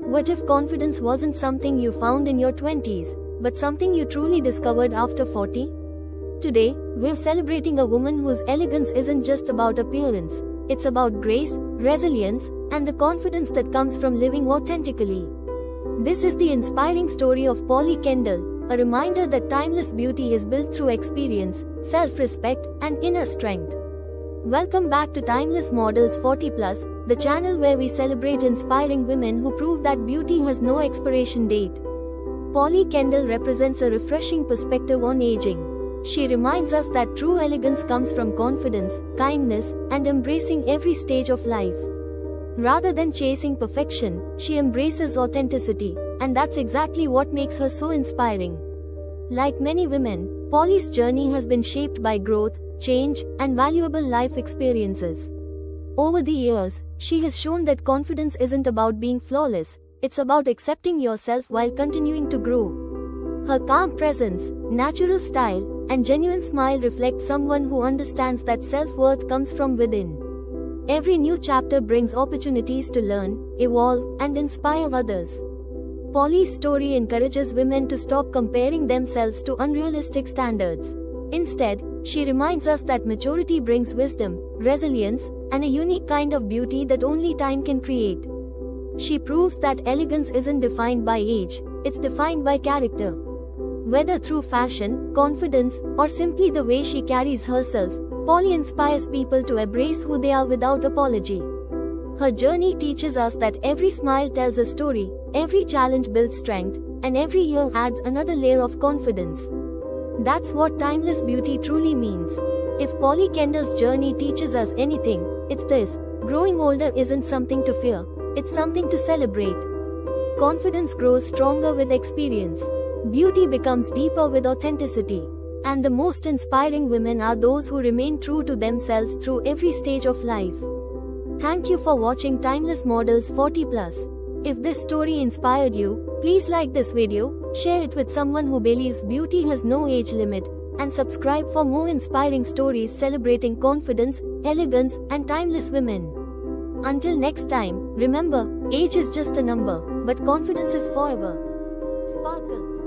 What if confidence wasn't something you found in your 20s, but something you truly discovered after 40? Today, we're celebrating a woman whose elegance isn't just about appearance, it's about grace, resilience, and the confidence that comes from living authentically. This is the inspiring story of Polly Kendall, a reminder that timeless beauty is built through experience, self-respect, and inner strength. Welcome back to Timeless Models 40 Plus, the channel where we celebrate inspiring women who prove that beauty has no expiration date. Polly Kendall represents a refreshing perspective on aging. She reminds us that true elegance comes from confidence, kindness, and embracing every stage of life. Rather than chasing perfection, she embraces authenticity, and that's exactly what makes her so inspiring. Like many women, Polly's journey has been shaped by growth, change, and valuable life experiences. Over the years, she has shown that confidence isn't about being flawless, it's about accepting yourself while continuing to grow. Her calm presence, natural style, and genuine smile reflect someone who understands that self-worth comes from within. Every new chapter brings opportunities to learn, evolve, and inspire others. Polly's story encourages women to stop comparing themselves to unrealistic standards. Instead, she reminds us that maturity brings wisdom, resilience, and a unique kind of beauty that only time can create. She proves that elegance isn't defined by age, it's defined by character. Whether through fashion, confidence, or simply the way she carries herself, Polly inspires people to embrace who they are without apology. Her journey teaches us that every smile tells a story, every challenge builds strength, and every year adds another layer of confidence. That's what timeless beauty truly means. If Polly Kendall's journey teaches us anything, it's this: growing older isn't something to fear, it's something to celebrate. Confidence grows stronger with experience. Beauty becomes deeper with authenticity. And the most inspiring women are those who remain true to themselves through every stage of life. Thank you for watching Timeless Models 40 Plus. If this story inspired you, please like this video, share it with someone who believes beauty has no age limit, and subscribe for more inspiring stories celebrating confidence, elegance, and timeless women. Until next time, remember, age is just a number, but confidence is forever. Sparkles.